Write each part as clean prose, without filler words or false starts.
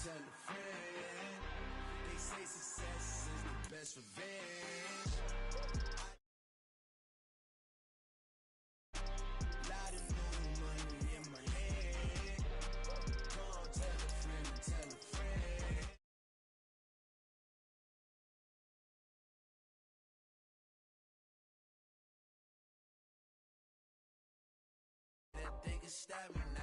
tell a friend. They say success is the best revenge. Lot of new money in my hand. Go on, tell a friend and tell a friend. That they can stop me now.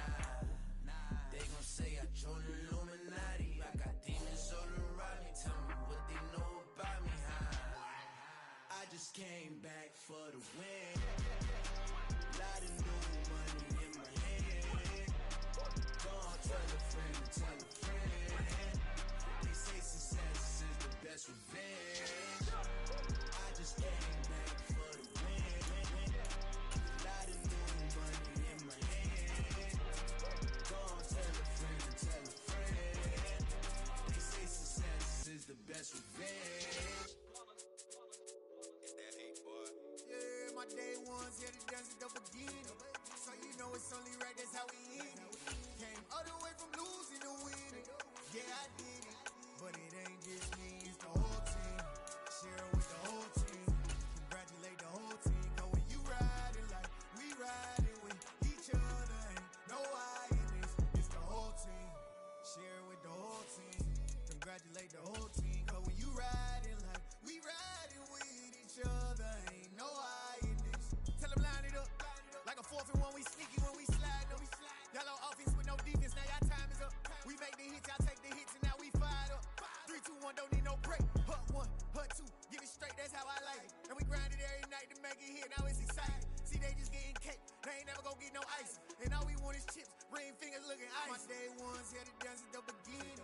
They gon' say I joined the Illuminati. I got demons all around me. Tell me what they know about me, huh? I just came back for the win. Lot of new money in my hand. Go on, tell a friend and tell a friend. They say success is the best revenge. I just came back for the win. Lot of new money in my hand. Go on, tell a friend and tell a friend. They say success is the best revenge. Yeah, my day ones here to dance at the beginning. So you know it's only right, that's how we end it. Came all the way from losing to winning. Yeah, I did it. But it ain't just me, it's the whole team. Share it with the whole team. Congratulate the whole team. Cause when you riding like we riding with each other, ain't no I in this. It's the whole team. Share it with the whole team. Congratulate the whole team. Cause when you riding like we riding with each other, ain't no I in this. Tell them line it up. Like a 4th and 1, we sneaky when we slide up. Yellow offense with no defense, now y'all time is up. We make the hits, y'all take the hits, and now we fired up. 3, 2, 1, don't need no break. Hut 1, hut 2, give it straight, that's how I like it. And we grind it every night to make it hit, now it's exciting. See, they just getting cake, they ain't never gonna get no ice. And all we want is chips, ring fingers looking ice. My day ones here to dance at the beginning.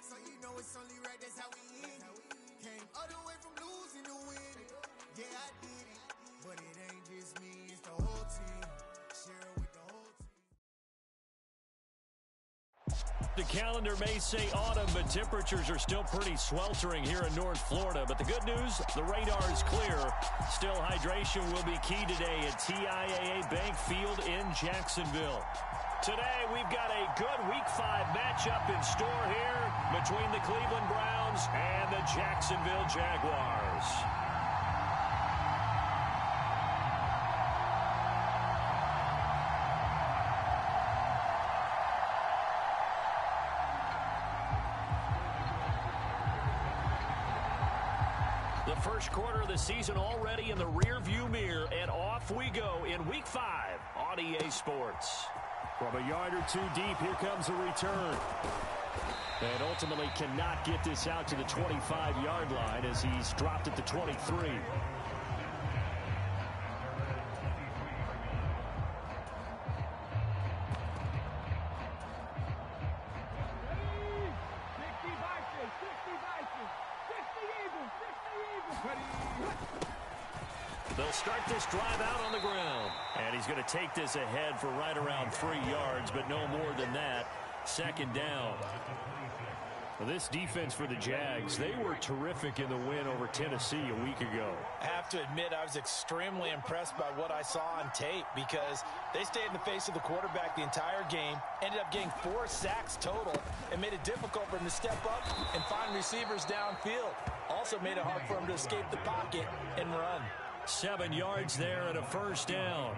So you know it's only right, that's how we end it. Came all the way from losing to winning. Yeah, I did it. But it ain't just me, it's the whole team. Share it with the whole team. The calendar may say autumn, but temperatures are still pretty sweltering here in North Florida. But the good news, the radar is clear. Still, hydration will be key today at TIAA Bank Field in Jacksonville. Today, we've got a good Week 5 matchup in store here between the Cleveland Browns and the Jacksonville Jaguars. The first quarter of the season already in the rearview mirror, and off we go in Week 5 on EA Sports. From a yard or two deep, here comes a return. And ultimately cannot get this out to the 25-yard line as he's dropped at the 23. They'll start this drive out on the ground. And he's going to take this ahead for right around 3 yards, but no more than that. Second down. Well, this defense for the Jags, they were terrific in the win over Tennessee a week ago. I have to admit, I was extremely impressed by what I saw on tape because they stayed in the face of the quarterback the entire game, ended up getting 4 sacks total, and made it difficult for him to step up and find receivers downfield. Also made it hard for him to escape the pocket and run. 7 yards there and a first down.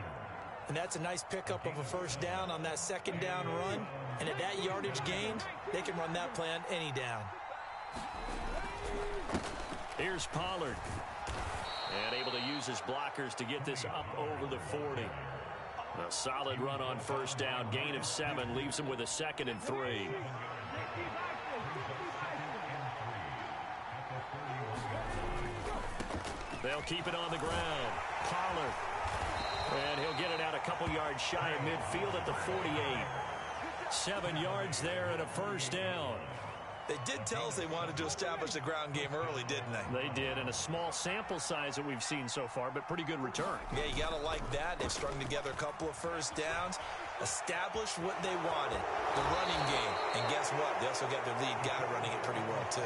And that's a nice pickup of a first down on that second down run. And at that yardage gained, they can run that play on any down. Here's Pollard. And able to use his blockers to get this up over the 40. A solid run on first down. Gain of 7 leaves him with a 2nd and 3. They'll keep it on the ground. Pollard. And he'll get it out a couple yards shy of midfield at the 48. 7 yards there and a first down. They did tell us they wanted to establish the ground game early, didn't they? They did, and a small sample size that we've seen so far, but pretty good return. Yeah, you got to like that. They've strung together a couple of first downs, established what they wanted, the running game. And guess what? They also got their lead guy running it pretty well, too.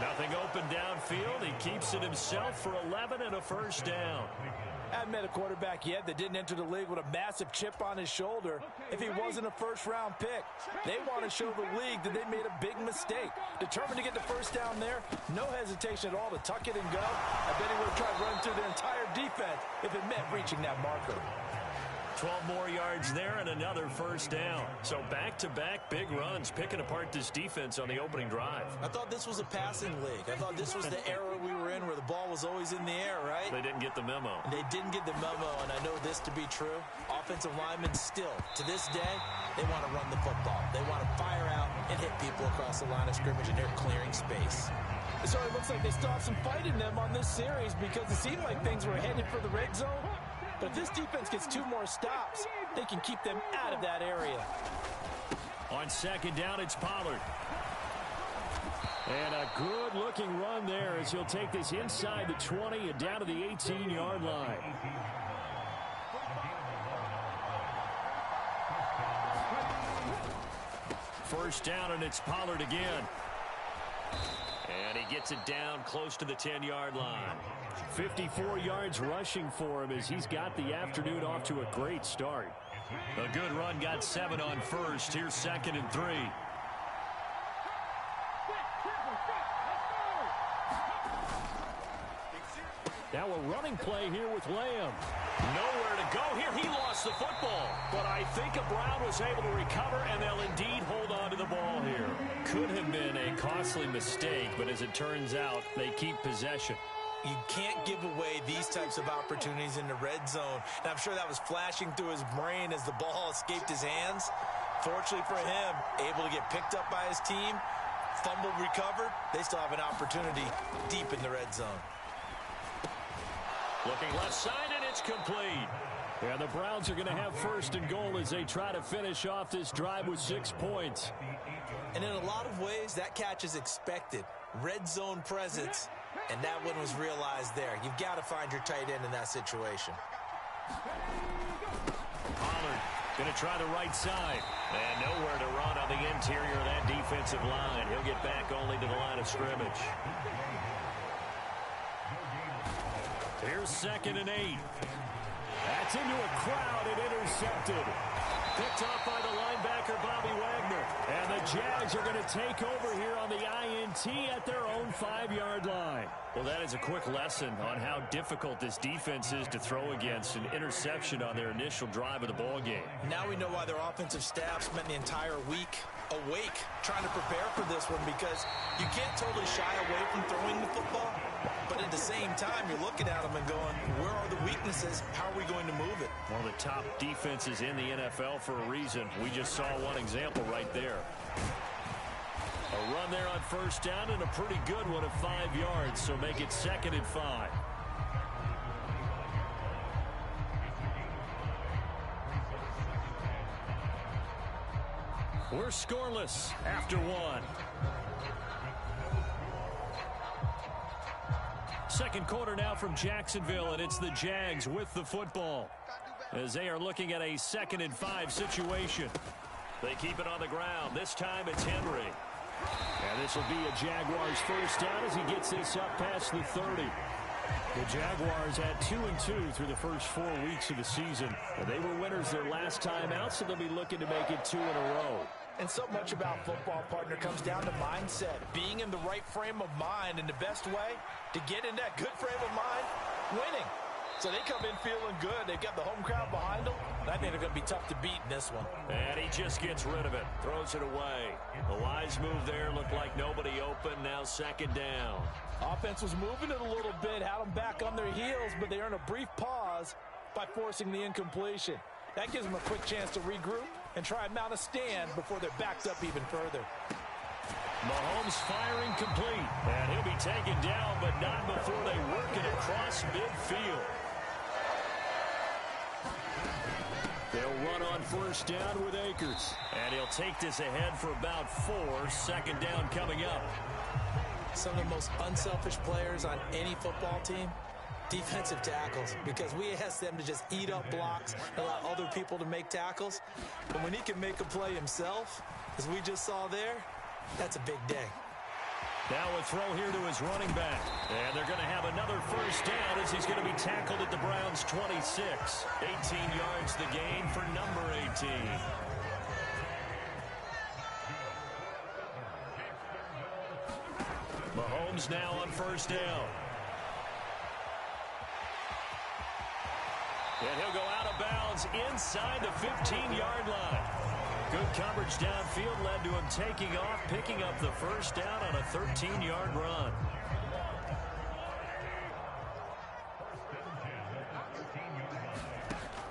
Nothing open downfield. He keeps it himself for 11 and a first down. I haven't met a quarterback yet that didn't enter the league with a massive chip on his shoulder if he wasn't a first-round pick. They want to show the league that they made a big mistake. Determined to get the first down there, no hesitation at all to tuck it and go. I bet he would have tried to run through their entire defense if it meant reaching that marker. 12 more yards there and another first down. So back-to-back big runs, picking apart this defense on the opening drive. I thought this was a passing league. I thought this was the era we were in where the ball was always in the air, right? They didn't get the memo. They didn't get the memo, and I know this to be true. Offensive linemen still, to this day, they want to run the football. They want to fire out and hit people across the line of scrimmage, and they're clearing space. So it looks like they still have some fight in them on this series because it seemed like things were headed for the red zone. But if this defense gets 2 more stops, they can keep them out of that area. On second down, it's Pollard. And a good-looking run there as he'll take this inside the 20 and down to the 18-yard line. First down, and it's Pollard again. And he gets it down close to the 10-yard line. 54 yards rushing for him as he's got the afternoon off to a great start. A good run, got 7 on first. Here's 2nd and 3. Now a running play here with Lamb. Nowhere to go here. He lost the football. But I think Brown was able to recover, and they'll indeed hold on to the ball here. Could have been a costly mistake, but as it turns out, they keep possession. You can't give away these types of opportunities in the red zone. And I'm sure that was flashing through his brain as the ball escaped his hands. Fortunately for him, able to get picked up by his team, fumbled, recovered. They still have an opportunity deep in the red zone. Looking left side, and it's complete. Yeah, the Browns are going to have 1st and goal as they try to finish off this drive with 6 points. And in a lot of ways, that catch is expected. Red zone presence, and that one was realized there. You've got to find your tight end in that situation. Pollard going to try the right side. And nowhere to run on the interior of that defensive line. He'll get back only to the line of scrimmage. Here's 2nd and 8. That's into a crowd and intercepted. Picked off by the linebacker, Bobby Wagner. And the Jags are going to take over here on the INT at their own 5-yard line. Well, that is a quick lesson on how difficult this defense is to throw against. An interception on their initial drive of the ball game. Now we know why their offensive staff spent the entire week awake trying to prepare for this one, because you can't totally shy away from throwing the football. But at the same time, you're looking at them and going, where are the weaknesses? How are we going to move it? One of the top defenses in the NFL for a reason. We just saw one example right there. A run there on 1st down, and a pretty good one of 5 yards, so make it 2nd and 5. We're scoreless after 1. Second quarter now from Jacksonville, and it's the Jags with the football as they are looking at a 2nd and 5 situation. They keep it on the ground. This time it's Henry. And this will be a Jaguars 1st down as he gets this up past the 30. The Jaguars had 2-2 through the first 4 weeks of the season. They were winners their last time out, so they'll be looking to make it 2 in a row. And so much about football, partner, comes down to mindset. Being in the right frame of mind, and the best way to get in that good frame of mind, winning. So they come in feeling good. They've got the home crowd behind them. And I think they're going to be tough to beat in this one. And he just gets rid of it. Throws it away. The wise move there. Looked like nobody open. Now 2nd down. Offense was moving it a little bit. Had them back on their heels, but they earn a brief pause by forcing the incompletion. That gives them a quick chance to regroup and try and mount a stand before they're backed up even further. Mahomes firing complete. And he'll be taken down, but not before they work it across midfield. They'll run on 1st down with Akers. And he'll take this ahead for about 4. 2nd down coming up. Some of the most unselfish players on any football team, defensive tackles, because we ask them to just eat up blocks and allow other people to make tackles. But when he can make a play himself, as we just saw there, that's a big day. Now a throw here to his running back. And they're going to have another first down as he's going to be tackled at the Browns' 26. 18 yards the gain for number 18. Mahomes now on first down. And he'll go out of bounds inside the 15-yard line. Good coverage downfield led to him taking off, picking up the first down on a 13-yard run.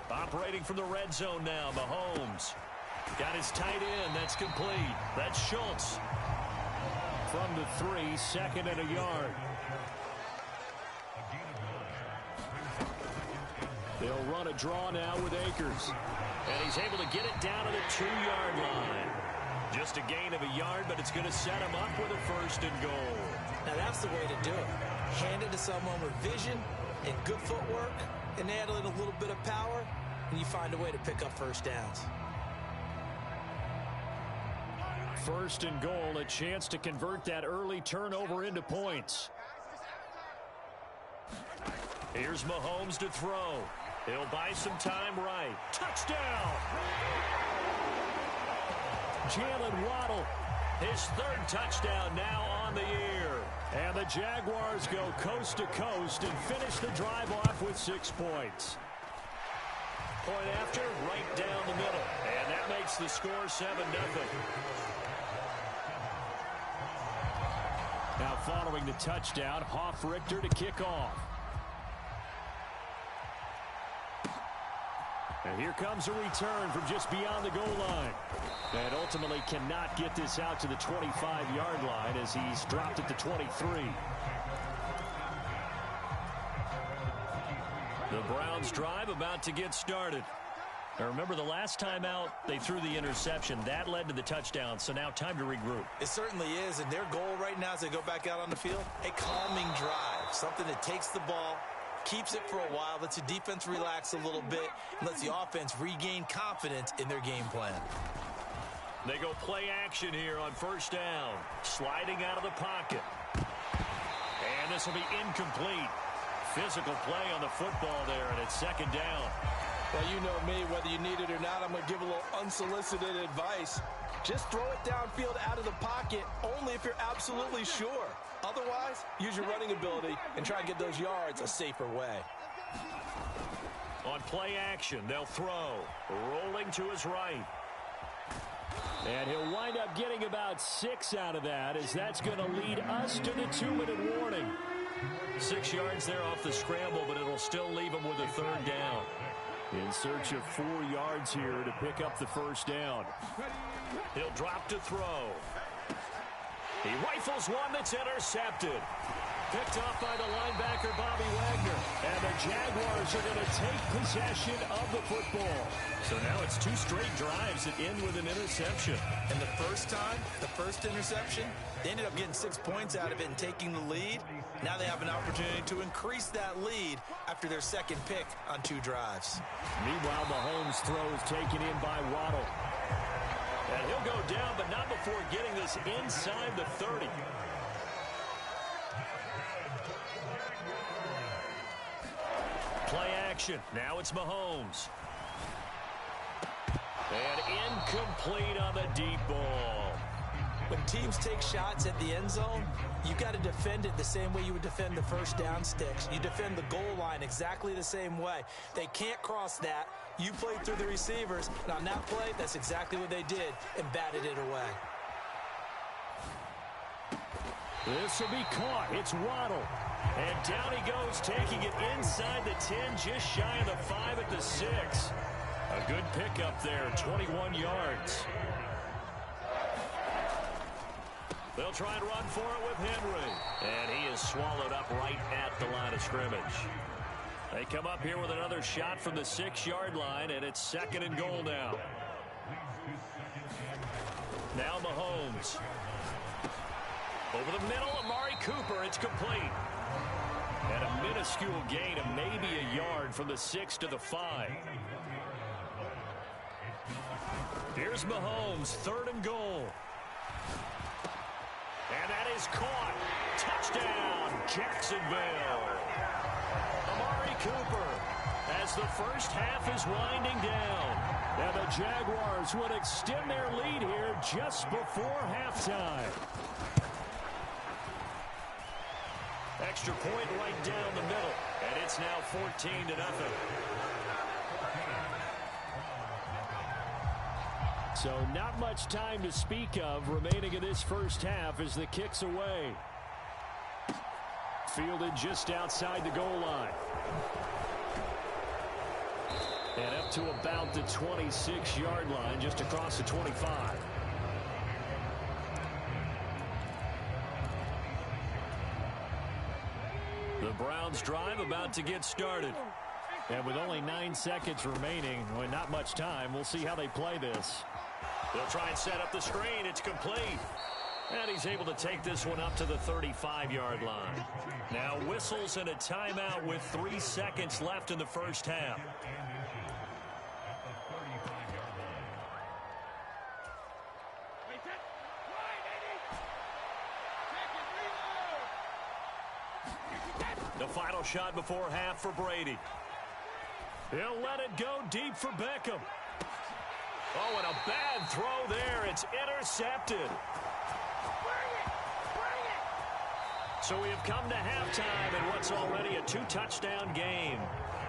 Operating from the red zone now, Mahomes. Got his tight end. That's complete. That's Schultz. From the 3, 2nd and a yard. They'll run a draw now with Akers. And he's able to get it down to the 2-yard line. Just a gain of a yard, but it's going to set him up with a 1st and goal. Now that's the way to do it. Hand it to someone with vision and good footwork, and add in a little bit of power, and you find a way to pick up first downs. 1st and goal, a chance to convert that early turnover into points. Here's Mahomes to throw. He'll buy some time right. Touchdown! Jalen Waddle, his 3rd touchdown now on the year. And the Jaguars go coast to coast and finish the drive off with 6 points. Point after, right down the middle. And that makes the score 7-0. Now following the touchdown, Hoff-Richter to kick off. And here comes a return from just beyond the goal line. And ultimately cannot get this out to the 25-yard line as he's dropped at the 23. The Browns drive about to get started. Now remember, the last time out, they threw the interception. That led to the touchdown, so now time to regroup. It certainly is, and their goal right now as they go back out on the field, a calming drive, something that takes the ball, keeps it for a while, lets the defense relax a little bit, and lets the offense regain confidence in their game plan. They go play action here on first down. Sliding out of the pocket. And this will be incomplete. Physical play on the football there, and it's 2nd down. Well, you know me, whether you need it or not, I'm going to give a little unsolicited advice. Just throw it downfield out of the pocket only if you're absolutely sure. Otherwise, use your running ability and try and get those yards a safer way. On play action, they'll throw. Rolling to his right. And he'll wind up getting about 6 out of that, as that's going to lead us to the 2-minute warning. 6 yards there off the scramble, but it'll still leave him with a 3rd down. In search of 4 yards here to pick up the first down. He'll drop to throw. He rifles one that's intercepted. Picked off by the linebacker, Bobby Wagner. And the Jaguars are going to take possession of the football. So now it's 2 straight drives that end with an interception. And the first time, the first interception, they ended up getting 6 points out of it and taking the lead. Now they have an opportunity to increase that lead after their 2nd pick on 2 drives. Meanwhile, Mahomes' throw is taken in by Waddle. And he'll go down, but not before getting this inside the 30. Play action. Now it's Mahomes. And incomplete on the deep ball. When teams take shots at the end zone, you got to defend it the same way you would defend the first down sticks. You defend the goal line exactly the same way. They can't cross that. You played through the receivers, and on that play, that's exactly what they did, and batted it away. This will be caught. It's Waddle. And down he goes, taking it inside the 10, just shy of the 5 at the 6. A good pickup there, 21 yards. They'll try and run for it with Henry. And he is swallowed up right at the line of scrimmage. They come up here with another shot from the 6-yard line, and it's 2nd and goal now. Now Mahomes. Over the middle, Amari Cooper. It's complete. And a minuscule gain of maybe a yard from the 6 to the 5. Here's Mahomes, 3rd and goal. And that is caught. Touchdown, Jacksonville. Amari Cooper as the first half is winding down. And the Jaguars would extend their lead here just before halftime. Extra point right down the middle. And it's now 14-0. So not much time to speak of remaining in this first half as the kick's away. Fielded just outside the goal line. And up to about the 26-yard line, just across the 25. The Browns drive about to get started. And with only 9 seconds remaining, well, not much time, we'll see how they play this. They'll try and set up the screen. It's complete. And he's able to take this one up to the 35-yard line. Now whistles and a timeout with 3 seconds left in the first half. The final shot before half for Brady. He'll let it go deep for Beckham. Oh, and a bad throw there. It's intercepted. So we have come to halftime in what's already a 2-touchdown game.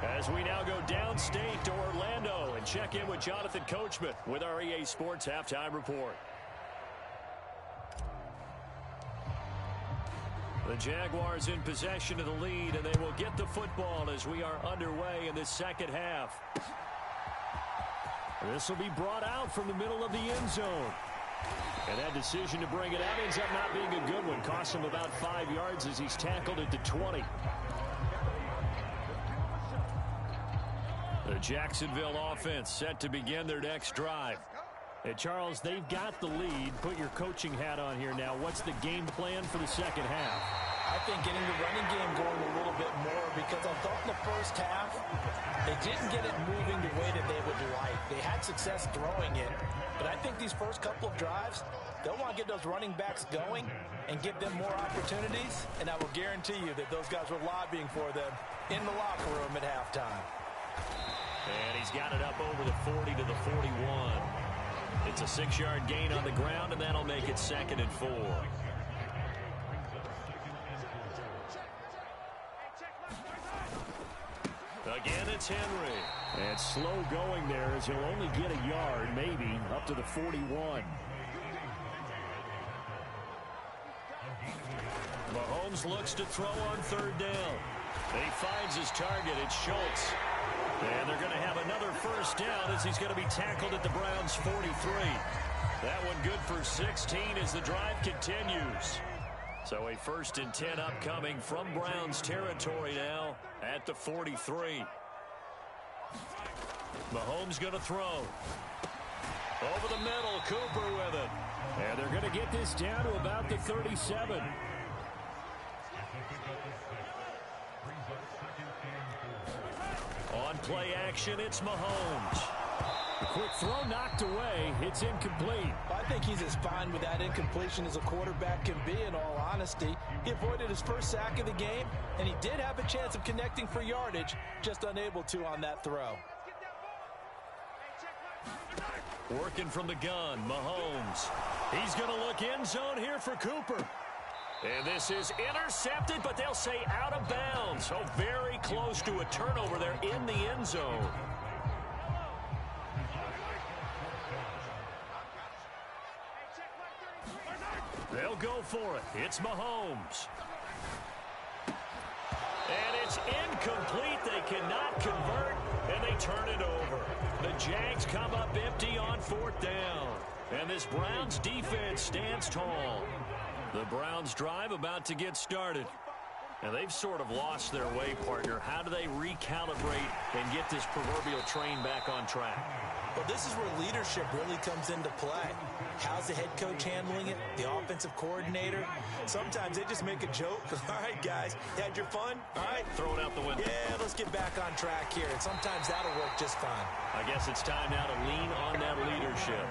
As we now go downstate to Orlando and check in with Jonathan Coachman with our EA Sports Halftime Report. The Jaguars in possession of the lead, and they will get the football as we are underway in this second half. This will be brought out from the middle of the end zone. And that decision to bring it out ends up not being a good one. Costs him about 5 yards as he's tackled at the 20. The Jacksonville offense set to begin their next drive. And Charles, they've got the lead. Put your coaching hat on here now. What's the game plan for the second half? I think getting the running game going a little bit more, because I thought in the first half they didn't get it moving the way that they would like. They had success throwing it, but I think these first couple of drives, they'll want to get those running backs going and give them more opportunities, and I will guarantee you that those guys were lobbying for them in the locker room at halftime. And he's got it up over the 40 to the 41. It's a 6-yard gain on the ground, and that'll make it 2nd and 4. Again, it's Henry. And slow going there as he'll only get a yard, maybe, up to the 41. Mahomes looks to throw on 3rd down. He finds his target. It's Schultz. And they're going to have another first down as he's going to be tackled at the Browns' 43. That one good for 16 as the drive continues. So a 1st and 10 upcoming from Browns territory now at the 43. Mahomes going to throw. Over the middle, Cooper with it. And they're going to get this down to about the 37. On play action, it's Mahomes. The quick throw knocked away. It's incomplete. I think he's as fine with that incompletion as a quarterback can be, in all honesty. He avoided his first sack of the game, and he did have a chance of connecting for yardage, just unable to on that throw. Working from the gun, Mahomes. He's going to look end zone here for Cooper. And this is intercepted, but they'll say out of bounds. So very close to a turnover there in the end zone. They'll go for it. It's Mahomes. And it's incomplete. They cannot convert, and they turn it over. The Jags come up empty on 4th down. And this Browns defense stands tall. The Browns drive about to get started. And they've sort of lost their way, partner. How do they recalibrate and get this proverbial train back on track? Well, this is where leadership really comes into play. How's the head coach handling it? The offensive coordinator? Sometimes they just make a joke. All right, guys, you had your fun? All right. Throw it out the window. Yeah, let's get back on track here. And sometimes that'll work just fine. I guess it's time now to lean on that leadership.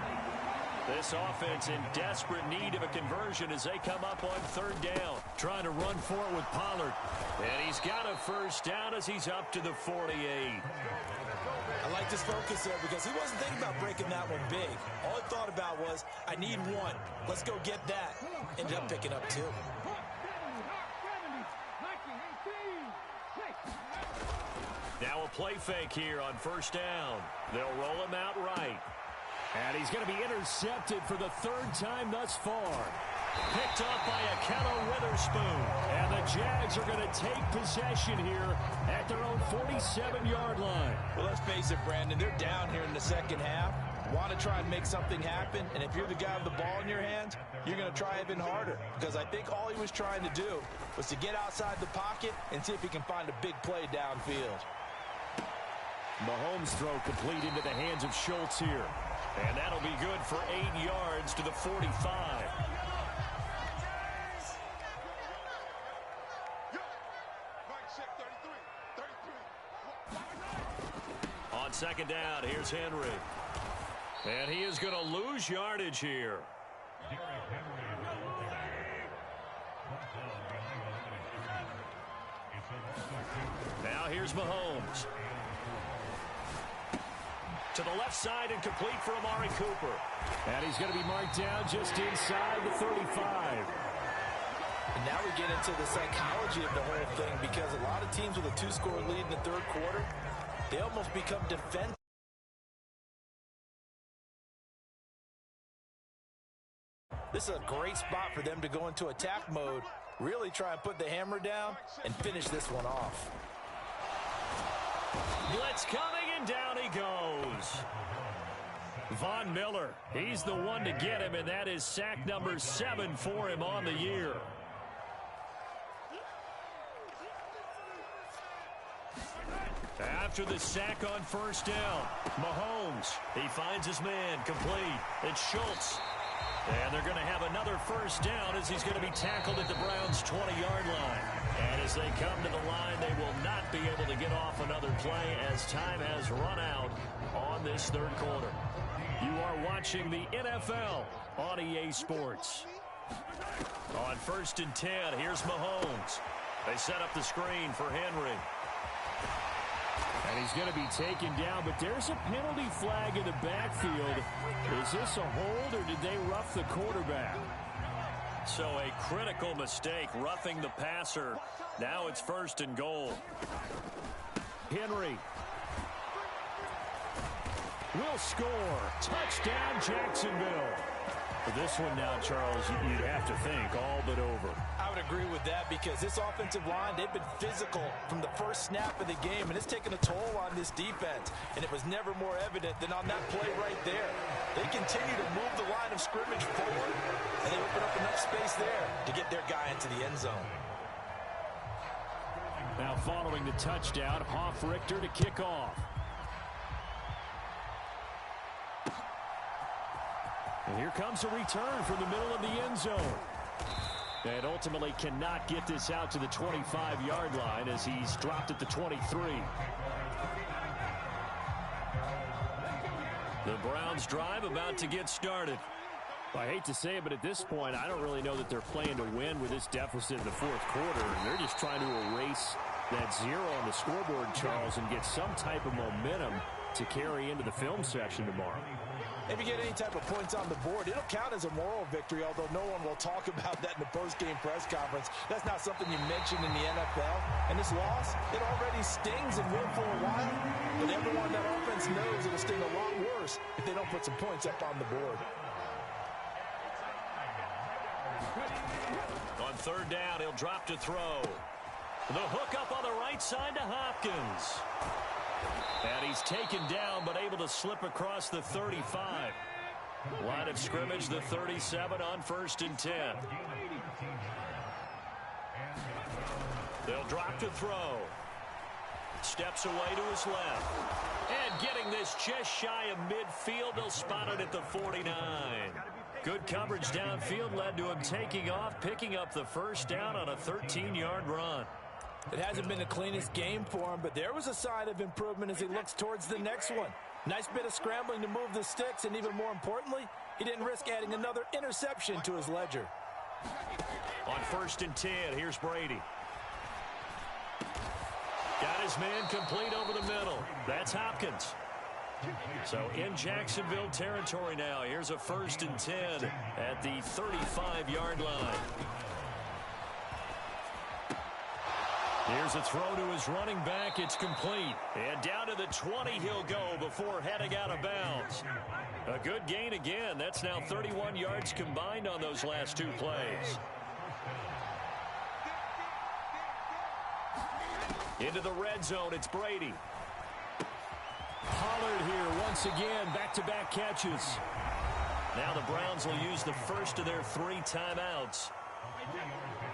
This offense in desperate need of a conversion as they come up on third down. Trying to run for it with Pollard. And he's got a first down as he's up to the 48. I like this focus there because he wasn't thinking about breaking that one big. All he thought about was, I need one. Let's go get that. Ended up picking up two. Now a play fake here on first down. They'll roll him out right. And he's going to be intercepted for the third time thus far. Picked up by Akello Witherspoon. And the Jags are going to take possession here at their own 47-yard line. Well, let's face it, Brandon. They're down here in the second half. Want to try and make something happen. And if you're the guy with the ball in your hands, you're going to try even harder. Because I think all he was trying to do was to get outside the pocket and see if he can find a big play downfield. Mahomes' throw complete into the hands of Schultz here. And that'll be good for 8 yards to the 45. On second down, here's Henry. And he is going to lose yardage here. Now here's Mahomes. To the left side and complete for Amari Cooper. And he's going to be marked down just inside the 35. And now we get into the psychology of the whole thing because a lot of teams with a 2-score lead in the third quarter, they almost become defensive. This is a great spot for them to go into attack mode, really try and put the hammer down and finish this one off. Blitz coming, and down he goes. Von Miller, he's the one to get him, and that is sack number 7 for him on the year. After the sack on first down, Mahomes, he finds his man, complete. It's Schultz. And they're going to have another first down as he's going to be tackled at the Browns' 20-yard line. And as they come to the line, they will not be able to get off another play as time has run out on this third quarter. You are watching the NFL on EA Sports. On 1st and 10, here's Mahomes. They set up the screen for Henry. And he's going to be taken down, but there's a penalty flag in the backfield. Is this a hold, or did they rough the quarterback? So a critical mistake, roughing the passer. Now it's 1st and goal. Henry will score. Touchdown, Jacksonville. For this one now, Charles, you'd have to think all but over. I would agree with that because this offensive line, they've been physical from the first snap of the game, and it's taken a toll on this defense. And it was never more evident than on that play right there. They continue to move the line of scrimmage forward, and they open up enough space there to get their guy into the end zone. Now following the touchdown, Hoff-Richter to kick off. And here comes a return from the middle of the end zone. And ultimately cannot get this out to the 25-yard line as he's dropped at the 23. The Browns drive about to get started. I hate to say it, but at this point, I don't really know that they're playing to win with this deficit in the fourth quarter. They're just trying to erase that 0 on the scoreboard, Charles, and get some type of momentum to carry into the film section tomorrow. If you get any type of points on the board, it'll count as a moral victory, although no one will talk about that in the post-game press conference. That's not something you mention in the NFL. And this loss, it already stings and will for a while. But everyone on that offense knows it'll sting a lot worse if they don't put some points up on the board. On 3rd down, he'll drop to throw. The hook up on the right side to Hopkins. And he's taken down, but able to slip across the 35. Line of scrimmage, the 37 on 1st and 10. They'll drop to throw. Steps away to his left. And getting this just shy of midfield, they'll spot it at the 49. Good coverage downfield led to him taking off, picking up the first down on a 13-yard run. It hasn't been the cleanest game for him, but there was a sign of improvement as he looks towards the next one. Nice bit of scrambling to move the sticks, and even more importantly, he didn't risk adding another interception to his ledger. On 1st and 10, here's Brady. Got his man complete over the middle. That's Hopkins. So in Jacksonville territory now. Here's a 1st and 10 at the 35-yard line. Here's a throw to his running back. It's complete. And down to the 20 he'll go before heading out of bounds. A good gain again. That's now 31 yards combined on those last 2 plays. Into the red zone, it's Brady. Pollard here once again, back-to-back catches. Now the Browns will use the first of their 3 timeouts.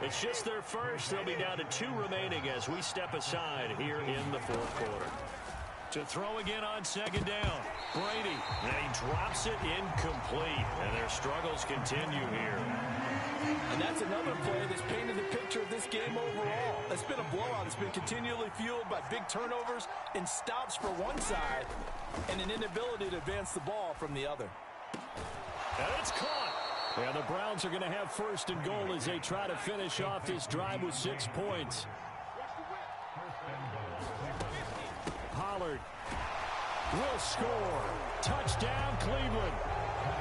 It's just their first. They'll be down to 2 remaining as we step aside here in the 4th quarter. To throw again on 2nd down. Brady, and he drops it incomplete. And their struggles continue here. And that's another play that's painted the picture of this game overall. It's been a blowout. It's been continually fueled by big turnovers and stops for one side and an inability to advance the ball from the other. And it's caught. Yeah, the Browns are going to have 1st and goal as they try to finish off this drive with 6 points. Pollard will score. Touchdown, Cleveland.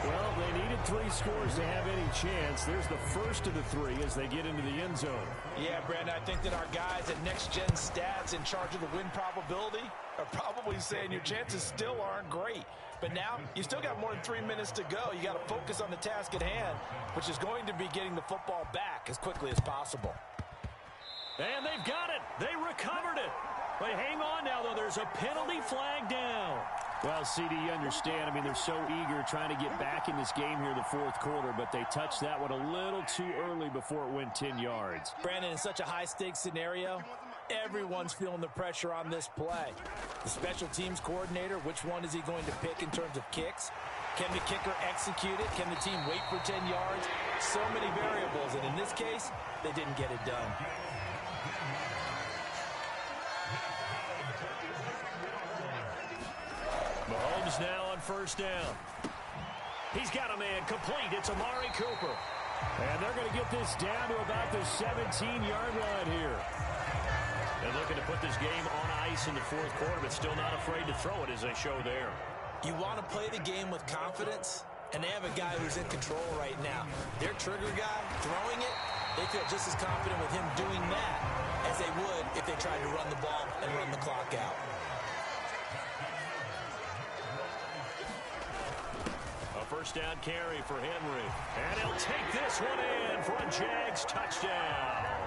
Well, they needed 3 scores to have any chance. There's the first of the 3 as they get into the end zone. Yeah, Brandon, I think that our guys at Next Gen Stats in charge of the win probability are probably saying your chances still aren't great. But now you still got more than 3 minutes to go. You got to focus on the task at hand, which is going to be getting the football back as quickly as possible. And they've got it. They recovered it. But hang on now, though. There's a penalty flag down. Well, CD, you understand. I mean, they're so eager trying to get back in this game here in the 4th quarter, but they touched that one a little too early before it went 10 yards. Brandon, in such a high-stakes scenario, everyone's feeling the pressure on this play. The special teams coordinator, which one is he going to pick in terms of kicks? Can the kicker execute it? Can the team wait for 10 yards? So many variables, and in this case, they didn't get it done. Mahomes now on 1st down. He's got a man complete. It's Amari Cooper. And they're going to get this down to about the 17-yard line here. And looking to put this game on ice in the 4th quarter, but still not afraid to throw it as they show there. You want to play the game with confidence, and they have a guy who's in control right now. Their trigger guy throwing it, they feel just as confident with him doing that as they would if they tried to run the ball and run the clock out. First down carry for Henry. And he'll take this one in for a Jags touchdown.